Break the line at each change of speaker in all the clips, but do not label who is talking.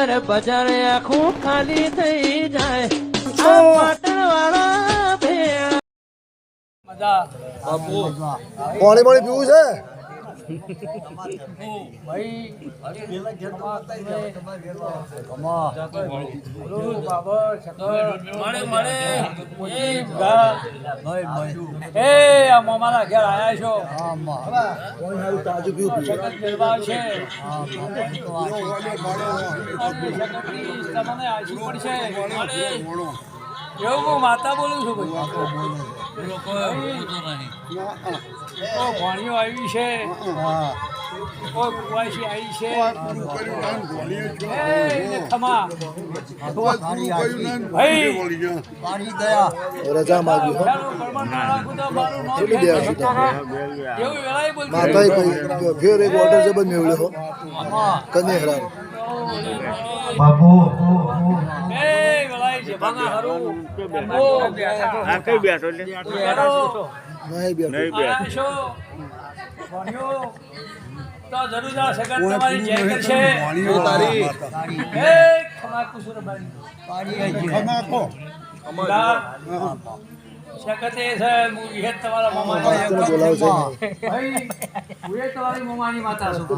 અરે બજાર આખું ખાલી થઈ જાય આ પાટણ વાળા ભેળા
મજા બાપુ
પાણી પીવું છે
ભાઈ મારા ઘેર આયા છો
તાજું પીવું
છે તમને આશી પડશે એવું હું માતા બોલું છું ભણીઓ આવી છે કોઈ કુવાસી આવી છે ખમા ભાઈ
રજા માગી હો કેટલી દે
એવું વેળાએ બોલ
માતા ફેર એક ઓર્ડર જબન મેળ્યો હો કને હરામ બાપુ
એ વેળાએ છે ભાંગા હારું
આ કઈ બેઠો લે
નહીં બેઠો
છો ભણ્યો તો જરૂર આ સગન તમારી જય કરશે
તારી
એ ખમા કુસુરબાઈ
ખમાકો
શકતે છે હું હે તમારા મામા
બોલાવશે
ભાઈ હું એ તમારી મામાની માતા છું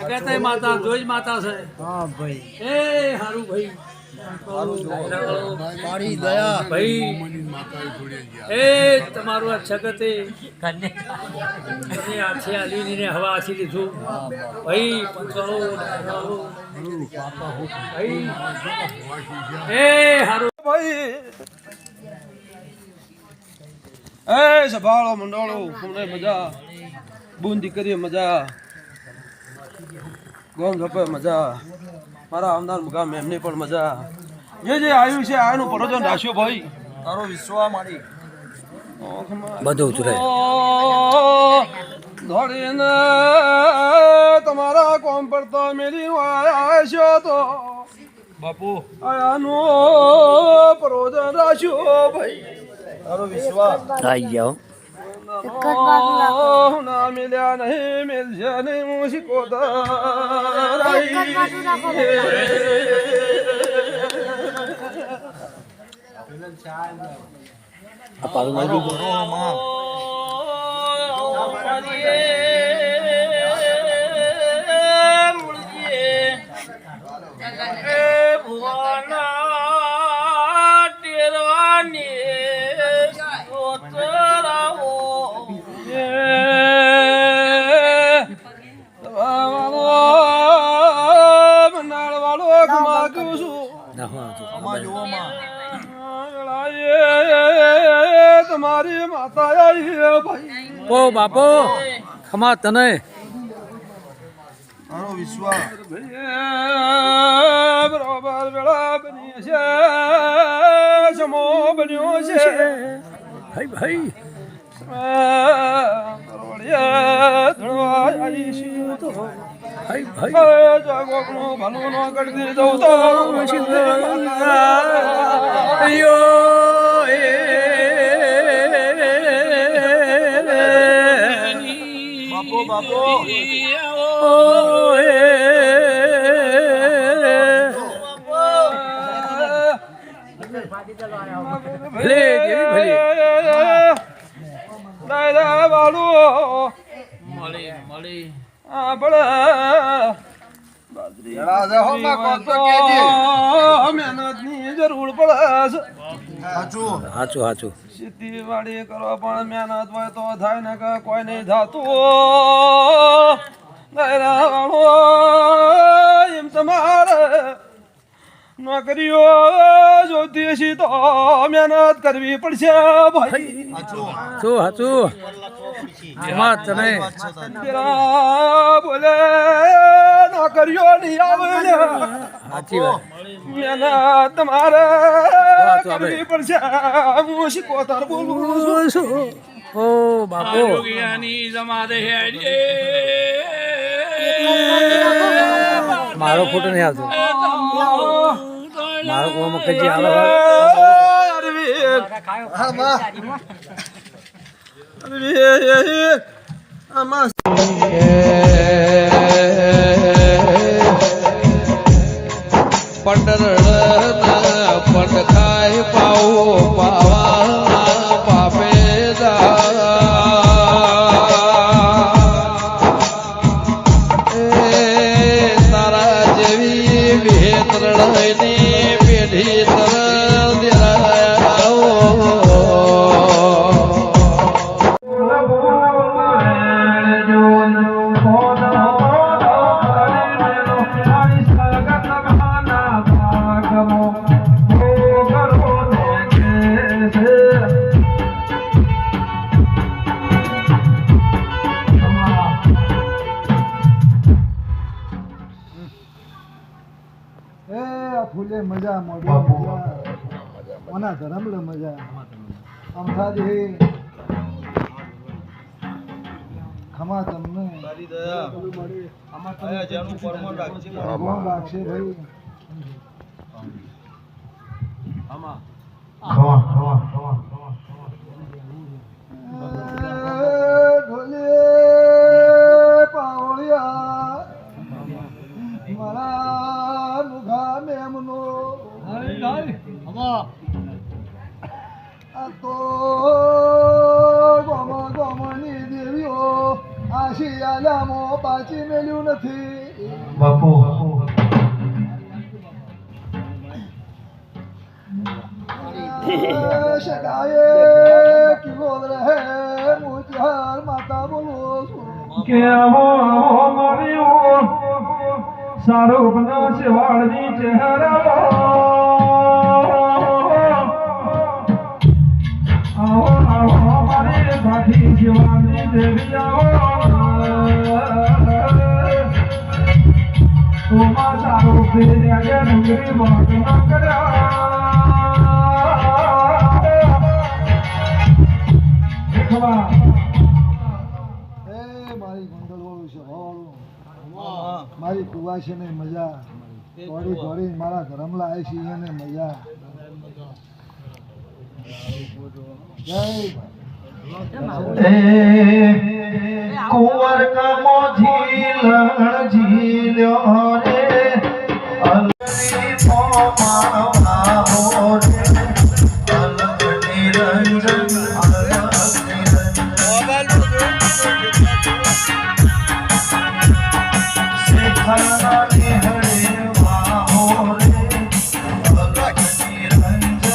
શકતે માતા જોઈ માતા છે
હા ભાઈ
એ હારું ભાઈ
તારી દયા
ભાઈ એ તમારું આ છગતે તમે આછી આલીને હવા આછી લીધું ભાઈ પંચાળો ભાઈ એ હારું
ભાઈ એ સભાળો મંડળો તમને મજા બુંદી કરીએ મજા ગોમ ધપે મજા મારા આવનાર મુકામ એમને પણ મજા જે આવ્યું છે આનું પરોજન રાખ્યો ભાઈ
તારો વિશ્વાસ મારી
બધું ઉતરે ધોડીને તમારા કોમ પર તો મેરી આવ્યો તો
બાપુ
આનું પરોજન રાખ્યો ભાઈ તારો વિશ્વાસ
આવી જાઓ
ના મિલ્યા નહીં મિલશે નહીં મુશકો તમારી માતા આવી ભાઈ
ઓ બાપો ખમા તને
તારો વિશ્વાસ
બરોબર વેળા બની છે સમો બન્યો છે
ભાઈ ભાઈ ભાઈ ભાઈ
જાગોનું ભલું ન કરી દઉં તો
બાપો બાપો
ભલે ભલે
દાદા વાળો
મળી મળી
આપણે મહેનતની જરૂર પડે
સાચું
સાચું સાચું
ખેતીવાડી કરો પણ મહેનત હોય તો થાય ને કે કોઈ નહીં થતું એમ તમારે નોકરીઓ જોતી હશે તો મહેનત કરવી પડશે ભાઈ
શું હતું ખમા તને
બોલે નોકરીઓ નહીં આવે ને
સાચી વાત
મહેનત તમારે કરવી પડશે હું શીખોતર બોલું છું
ઓ બાપુ મારો ફોટો નહીં આવતો મારો કોમ કજી આવે
મજા મોઢું મજા મના ધરમ લે મજા અમથા દે ખમા તમને
તારી દયા આયા જેનું કર્મ રાખજે
ભગવાન રાખશે ભાઈ
આમાં
ઢોલે પાવળિયા મારા મુખા મેમનો આ તો ગોમની દેવીઓ આશિયાલામાં પાછી મેલ્યું નથી
બાપુ
શકાય કિલો રહે મુચાર માતા બોલો
કે આવો માર્યો સારો બના શિવાળની ચહેરા આવો આવો મારી ભાઠી શિવાળની દેવી આવો સારો ફેર્યા ડુંગળી વાત ન કર્યા
મારી ગોંડલવાળું છે મારી કુવા છે ને મજા દોડી દોડી મારા ધરમલા આવે છે એને મજા જય
કુંવર કમો ઝીલણ ઝીલ્યો રે અલગની પોમાં હો રે અલગ નિરંજન શેખરના નિહળે વાહો રે અલગ નિરંજન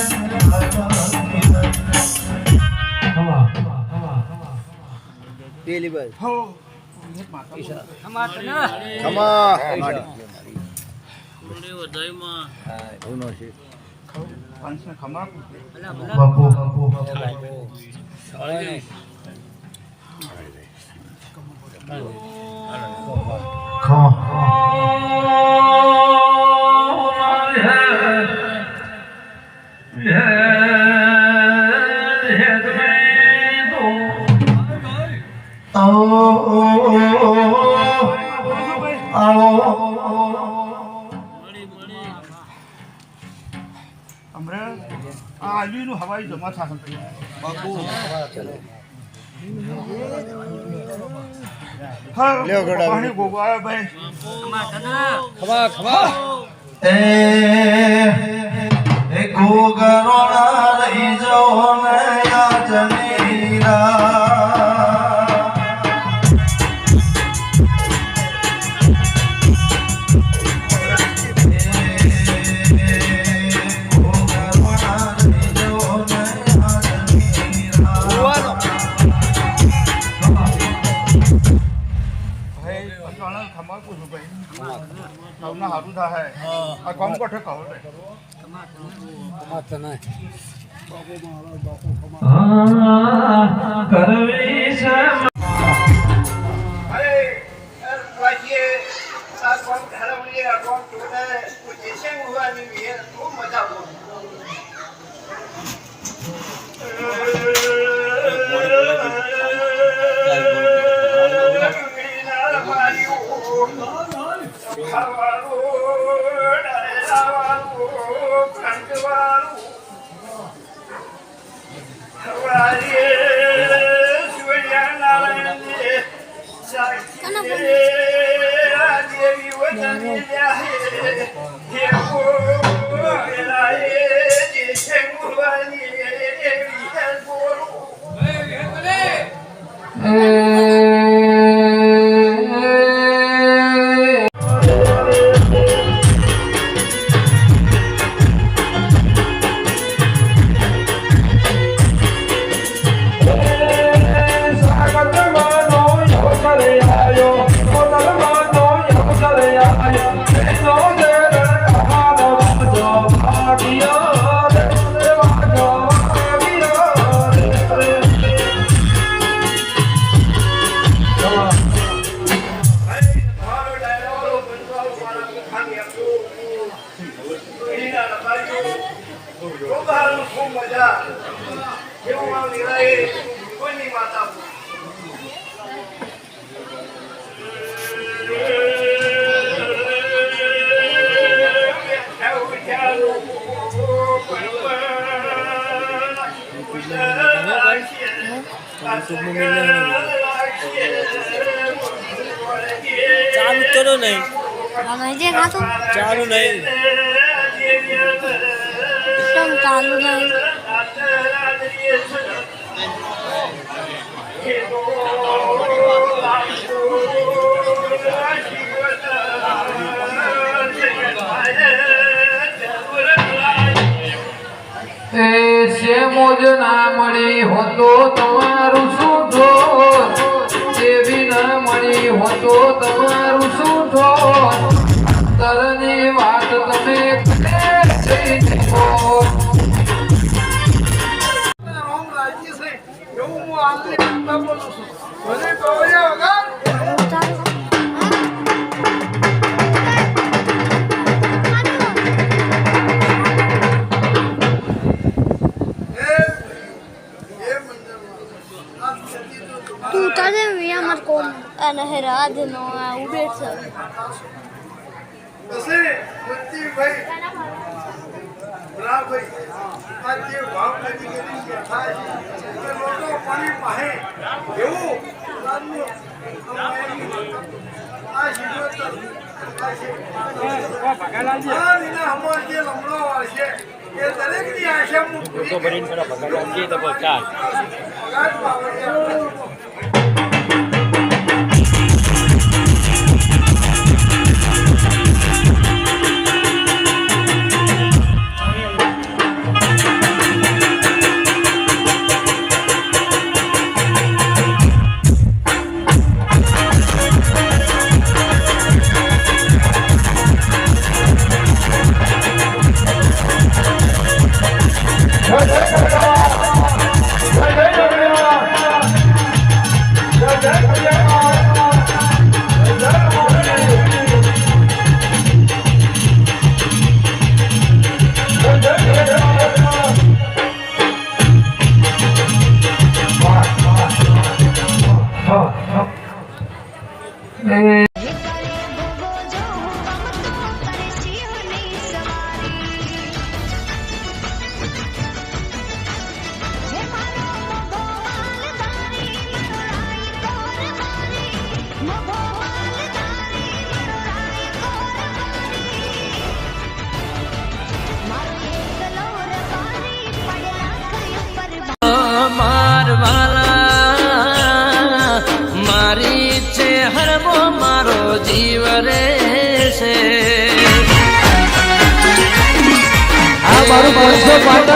આલ્યુનું હવાઈ જમા થશે
બાપુ
પાણી ગોગવાયો ભાઈ
એ ગોગરોણા રહી જાઓ ને યાજનીરા
સારું થાય આ કામ કોઠે કહો
કરવી છે
લીલા એવું મારું લીલાએ કોઈની માતા
ચાલુ કરો નહીં ચાલુ નહીં
ચાલુ નહીં
મોજ ના મળી હોતો તમારું શું ઠોર દેવી ના મળી હોતો તમારું શું ઠોર તરની વાત તમે
રામ રાજ્ય છે એવું હું આંતરિક કરતા બોલું છું મને ગૌર્યા વગર
તું તારે વિયામાં કોમ અને રાજ નો ઉભે છે
પછી મુક્તિભાઈ બરાભાઈ આ જે ભાવ નથી કરી બેઠા છે એ લોકો પાણી પાહે એવું રામનું આ શિરોતર આ વિના અમાર જે લમણો વાળશે એ દરેકની આશા હું પૂરી કરીશ. ભગવાન બાવળિયા
જીવ રે છે આ મારું 505